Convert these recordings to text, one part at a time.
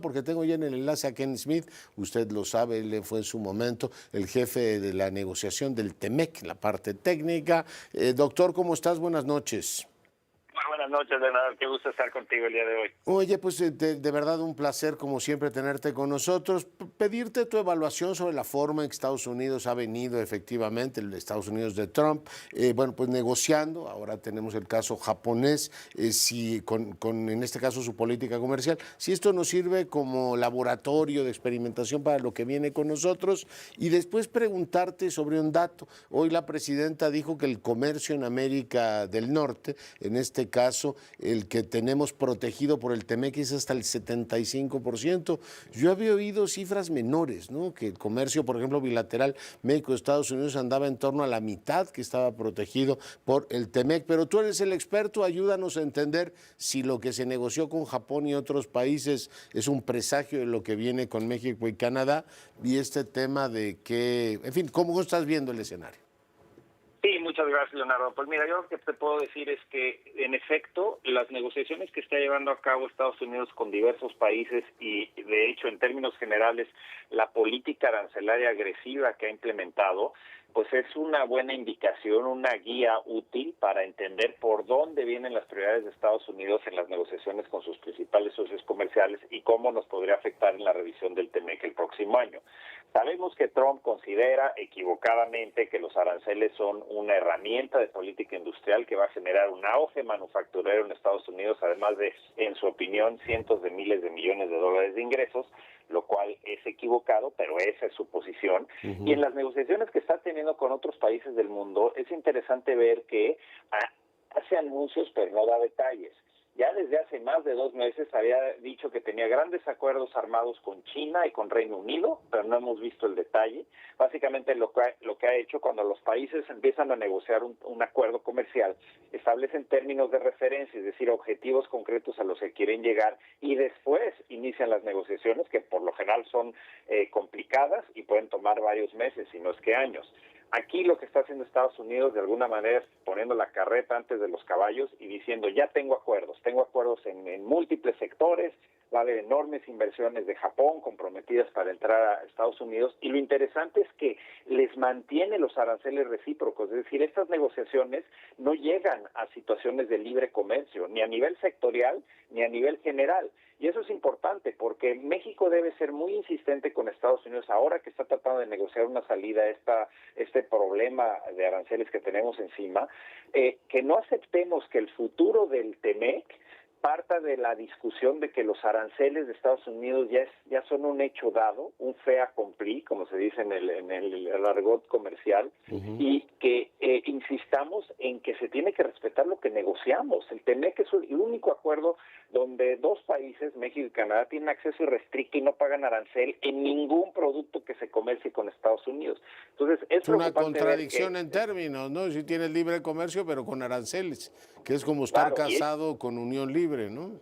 porque tengo ya en el enlace a Ken Smith, usted lo sabe, él fue en su momento el jefe de la negociación del TEMEC, la parte técnica. Doctor, ¿cómo estás? Buenas noches. Buenas noches, Leonardo. Qué gusto estar contigo el día de hoy. Oye, pues de verdad un placer, como siempre, tenerte con nosotros. Pedirte tu evaluación sobre la forma en que Estados Unidos ha venido efectivamente, el Estados Unidos de Trump, pues negociando. Ahora tenemos el caso japonés, si en este caso su política comercial, si esto nos sirve como laboratorio de experimentación para lo que viene con nosotros. Y después preguntarte sobre un dato. Hoy la presidenta dijo que el comercio en América del Norte, en este caso, el que tenemos protegido por el TEMEC es hasta el 75%. Yo había oído cifras menores, ¿no? Que el comercio, por ejemplo, bilateral México-Estados Unidos andaba en torno a la mitad que estaba protegido por el TEMEC. Pero tú eres el experto, ayúdanos a entender si lo que se negoció con Japón y otros países es un presagio de lo que viene con México y Canadá, y este tema de que, en fin, ¿cómo estás viendo el escenario? Sí, muchas gracias, Leonardo. Pues mira, yo lo que te puedo decir es que, en efecto, las negociaciones que está llevando a cabo Estados Unidos con diversos países y, de hecho, en términos generales, la política arancelaria agresiva que ha implementado, pues es una buena indicación, una guía útil para entender por dónde vienen las prioridades de Estados Unidos en las negociaciones con sus principales socios comerciales y cómo nos podría afectar en la revisión del TEMEC el próximo año. Sabemos que Trump considera equivocadamente que los aranceles son una herramienta de política industrial que va a generar un auge manufacturero en Estados Unidos, además de, en su opinión, cientos de miles de millones de dólares de ingresos, lo cual es equivocado, pero esa es su posición. Y en las negociaciones que está teniendo con otros países del mundo, es interesante ver que hace anuncios, pero no da detalles. Ya desde hace más de 2 meses había dicho que tenía grandes acuerdos armados con China y con Reino Unido, pero no hemos visto el detalle. Básicamente lo que ha hecho cuando los países empiezan a negociar un acuerdo comercial, establecen términos de referencia, es decir, objetivos concretos a los que quieren llegar, y después inician las negociaciones, que por lo general son complicadas y pueden tomar varios meses, si no es que años. Aquí lo que está haciendo Estados Unidos de alguna manera es poniendo la carreta antes de los caballos y diciendo, ya tengo acuerdos en múltiples sectores, va a haber enormes inversiones de Japón comprometidas para entrar a Estados Unidos, y lo interesante es que les mantiene los aranceles recíprocos, es decir, estas negociaciones no llegan a situaciones de libre comercio, ni a nivel sectorial ni a nivel general. Y eso es importante porque México debe ser muy insistente con Estados Unidos ahora que está tratando de negociar una salida a este problema de aranceles que tenemos encima, que no aceptemos que el futuro del TEMEC parta de la discusión de que los aranceles de Estados Unidos ya son un hecho dado, un fait accompli, como se dice en el argot comercial, y que insistamos en que se tiene que respetar lo que negociamos. El TEMEC es el único acuerdo donde 2 países, México y Canadá, tienen acceso irrestricto y no pagan arancel en ningún producto que se comercie con Estados Unidos. Entonces, es una contradicción en términos, ¿no? Si tienes libre comercio, pero con aranceles, que es como estar casado con unión libre, ¿no?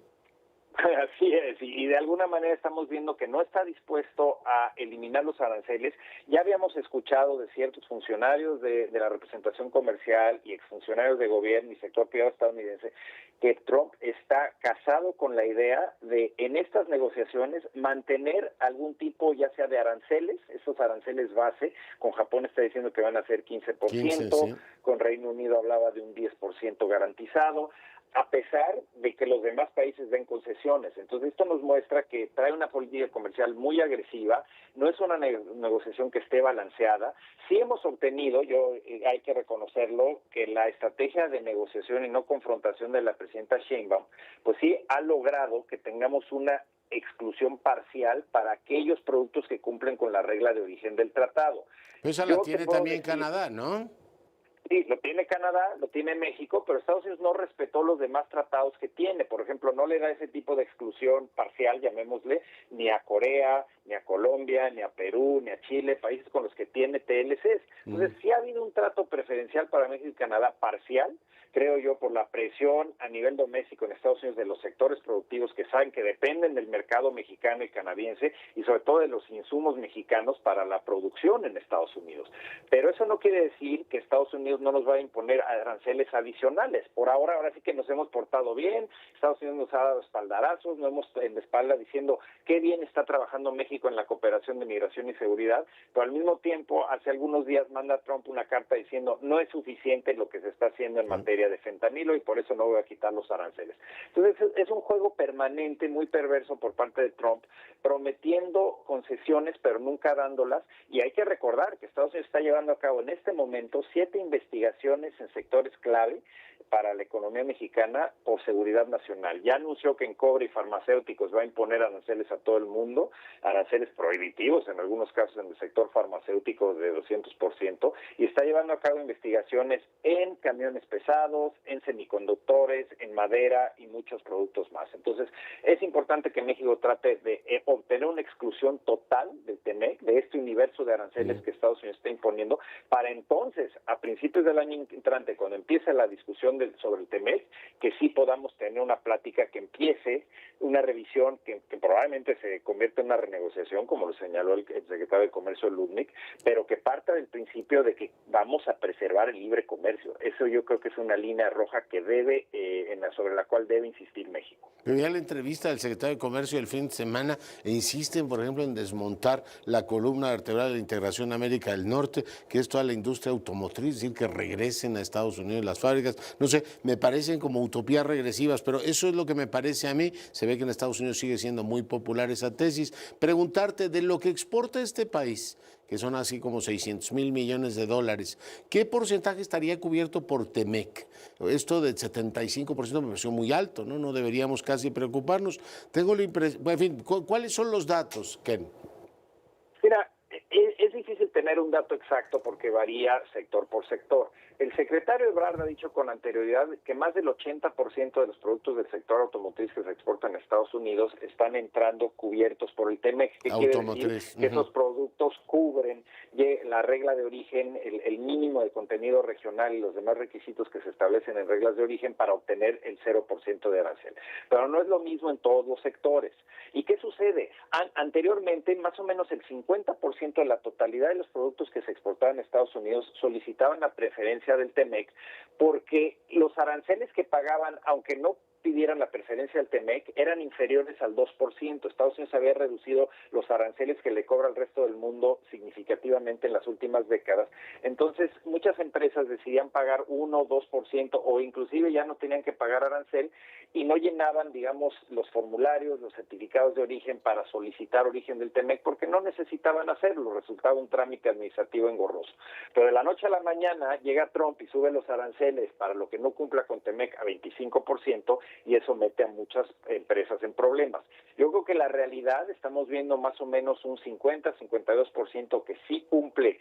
Así es, y de alguna manera estamos viendo que no está dispuesto a eliminar los aranceles. Ya habíamos escuchado de ciertos funcionarios de la representación comercial y exfuncionarios de gobierno y sector privado estadounidense que Trump está casado con la idea de, en estas negociaciones, mantener algún tipo ya sea de aranceles, esos aranceles base. Con Japón está diciendo que van a ser 15%, 15, sí. Con Reino Unido hablaba de un 10% garantizado, a pesar de que los demás países den concesiones. Entonces, esto nos muestra que trae una política comercial muy agresiva, no es una negociación que esté balanceada. Sí hemos obtenido, hay que reconocerlo, que la estrategia de negociación y no confrontación de la presidenta Sheinbaum, pues sí ha logrado que tengamos una exclusión parcial para aquellos productos que cumplen con la regla de origen del tratado. Pero esa la tiene también Canadá, ¿no? Sí, lo tiene Canadá, lo tiene México, pero Estados Unidos no respetó los demás tratados que tiene. Por ejemplo, no le da ese tipo de exclusión parcial, llamémosle, ni a Corea, ni a Colombia, ni a Perú, ni a Chile, países con los que tiene TLCs. Entonces, sí ha habido un trato preferencial para México y Canadá parcial, creo yo, por la presión a nivel doméstico en Estados Unidos de los sectores productivos que saben que dependen del mercado mexicano y canadiense y sobre todo de los insumos mexicanos para la producción en Estados Unidos. Pero eso no quiere decir que Estados Unidos Unidos no nos va a imponer aranceles adicionales. Ahora sí que nos hemos portado bien, Estados Unidos nos ha dado espaldarazos, nos hemos en la espalda diciendo qué bien está trabajando México en la cooperación de migración y seguridad, pero al mismo tiempo, hace algunos días manda Trump una carta diciendo no es suficiente lo que se está haciendo en materia de fentanilo y por eso no voy a quitar los aranceles. Entonces, es un juego permanente, muy perverso por parte de Trump, prometiendo concesiones pero nunca dándolas, y hay que recordar que Estados Unidos está llevando a cabo en este momento 7 investigaciones en sectores clave para la economía mexicana por seguridad nacional. Ya anunció que en cobre y farmacéuticos va a imponer aranceles a todo el mundo, aranceles prohibitivos en algunos casos en el sector farmacéutico de 200%, y está llevando a cabo investigaciones en camiones pesados, en semiconductores, en madera y muchos productos más. Entonces, es importante que México trate de obtener una exclusión total del TEMEC, de este universo de aranceles que Estados Unidos está imponiendo, para entonces, a principios del año entrante, cuando empiece la discusión sobre el TEMEC, que sí podamos tener una plática, que empiece una revisión que probablemente se convierta en una renegociación, como lo señaló el secretario de Comercio Lutnick, pero que parta del principio de que vamos a preservar el libre comercio. Eso yo creo que es una línea roja que sobre la cual debe insistir México. Pero ya la entrevista del secretario de Comercio el fin de semana insisten, por ejemplo, en desmontar la columna vertebral de la integración América del Norte, que es toda la industria automotriz, es decir, que regresen a Estados Unidos las fábricas. No sé, me parecen como utopías regresivas, pero eso es lo que me parece a mí. Se ve que en Estados Unidos sigue siendo muy popular esa tesis. Preguntarte de lo que exporta este país, que son así como 600,000 millones de dólares, ¿qué porcentaje estaría cubierto por TEMEC? Esto del 75% me pareció muy alto, ¿no? No deberíamos casi preocuparnos. Tengo la impresión, en fin, ¿cuáles son los datos, Ken? Mira, es difícil tener un dato exacto porque varía sector por sector. El secretario Ebrard ha dicho con anterioridad que más del 80% de los productos del sector automotriz que se exportan a Estados Unidos están entrando cubiertos por el TEMEC. ¿Qué quiere decir? Que esos productos cubren la regla de origen, el mínimo de contenido regional y los demás requisitos que se establecen en reglas de origen para obtener el 0% de arancel. Pero no es lo mismo en todos los sectores. ¿Y qué sucede? Anteriormente, más o menos el 50% de la totalidad de los productos que se exportaban a Estados Unidos solicitaban la preferencia del TEMEC porque los aranceles que pagaban, aunque no pidieran la preferencia del TEMEC, eran inferiores al 2%. Estados Unidos había reducido los aranceles que le cobra al resto del mundo significativamente en las últimas décadas. Entonces, muchas empresas decidían pagar 1 o 2% o inclusive ya no tenían que pagar arancel y no llenaban, digamos, los formularios, los certificados de origen para solicitar origen del TEMEC porque no necesitaban hacerlo, resultaba un trámite administrativo engorroso. Pero de la noche a la mañana llega Trump y sube los aranceles para lo que no cumpla con TEMEC a 25%, y eso mete a muchas empresas en problemas. Yo creo que la realidad, estamos viendo más o menos un 50-52% que sí cumple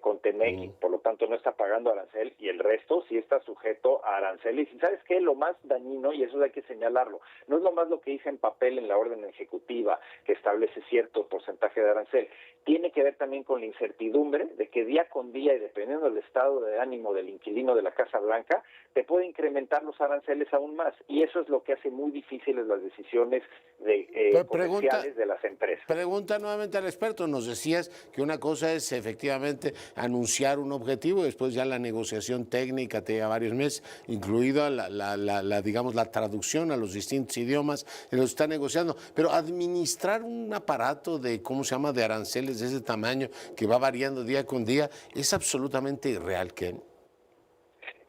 con TEMEC y por lo tanto no está pagando arancel, y el resto sí está sujeto a aranceles. Y ¿sabes qué? Lo más dañino, y eso hay que señalarlo, no es lo más lo que dice en papel en la orden ejecutiva que establece cierto porcentaje de arancel, tiene que ver también con la incertidumbre de que día con día y dependiendo del estado de ánimo del inquilino de la Casa Blanca, te puede incrementar los aranceles aún más, y eso es lo que hace muy difíciles las decisiones comerciales de las empresas. Pregunta nuevamente al experto, nos decías que una cosa es efectivamente anunciar un objetivo, después ya la negociación técnica te lleva varios meses, incluida digamos, la traducción a los distintos idiomas, lo está negociando, pero administrar un aparato de, ¿cómo se llama?, de aranceles de ese tamaño que va variando día con día, es absolutamente irreal, Ken.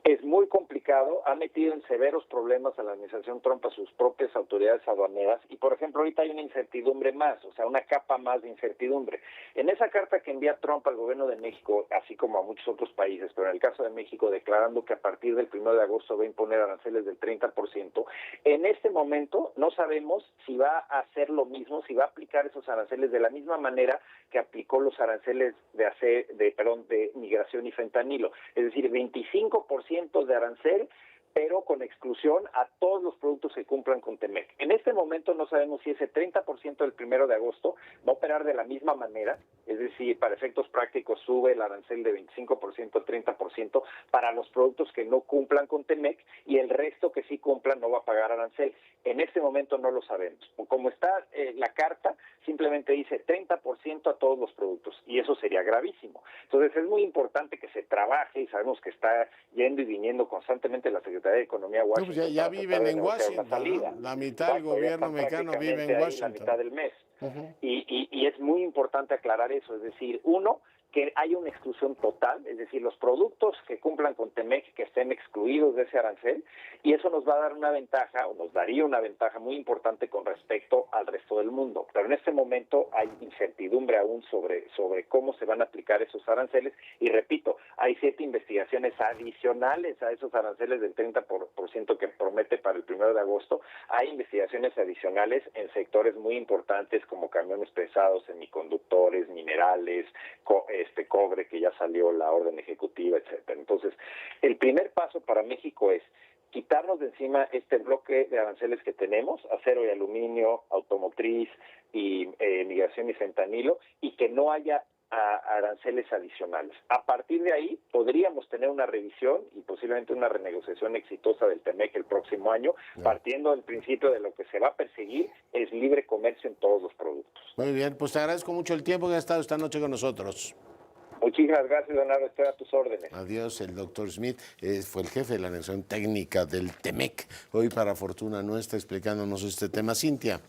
Es muy complicado, ha metido en severos problemas a la administración Trump, a sus propias autoridades aduaneras, y por ejemplo ahorita hay una incertidumbre más, o sea, una capa más de incertidumbre. En esa carta que envía Trump al gobierno de México, así como a muchos otros países, pero en el caso de México declarando que a partir del 1 de agosto va a imponer aranceles del 30%, en este momento no sabemos si va a hacer lo mismo, si va a aplicar esos aranceles de la misma manera que aplicó los aranceles de migración y fentanilo, es decir, 25% de arancel, pero con exclusión a todos los productos que cumplan con TEMEC. En este momento no sabemos si ese 30% del 1 de agosto va a operar de la misma manera, es decir, para efectos prácticos sube el arancel de 25% a 30% para los productos que no cumplan con TEMEC y el resto que sí cumplan no va a pagar arancel. En este momento no lo sabemos. Como está la carta, simplemente dice 30% a todos los productos, y eso sería gravísimo. Entonces es muy importante que se trabaje, y sabemos que está yendo y viniendo constantemente la Secretaría de Economía a No, Washington. pues ya para tratar viven de en negociar una Washington, salida. ¿no? La mitad del Exacto, ya gobierno están mexicano vive prácticamente en ahí la Washington. mitad del mes. Y es muy importante aclarar eso, es decir, uno, que haya una exclusión total, es decir, los productos que cumplan con TEMEC que estén excluidos de ese arancel, y eso nos va a dar una ventaja, o nos daría una ventaja muy importante con respecto al resto del mundo. Pero en este momento hay incertidumbre aún sobre cómo se van a aplicar esos aranceles, y repito, hay 7 investigaciones adicionales a esos aranceles del 30% que promete para el 1 de agosto, hay investigaciones adicionales en sectores muy importantes como camiones pesados, semiconductores, minerales, cobre, que ya salió la orden ejecutiva, etcétera. Entonces, el primer paso para México es quitarnos de encima este bloque de aranceles que tenemos, acero y aluminio, automotriz y migración y fentanilo, y que no haya aranceles adicionales. A partir de ahí podríamos tener una revisión y posiblemente una renegociación exitosa del TEMEC el próximo año, partiendo del principio de lo que se va a perseguir es libre comercio en todos los productos. Muy bien, pues te agradezco mucho el tiempo que has estado esta noche con nosotros. Muchísimas gracias, Leonardo. Estoy a tus órdenes. Adiós, el doctor Smith fue el jefe de la negociación técnica del TEMEC. Hoy para fortuna nuestra explicándonos este tema. Cintia.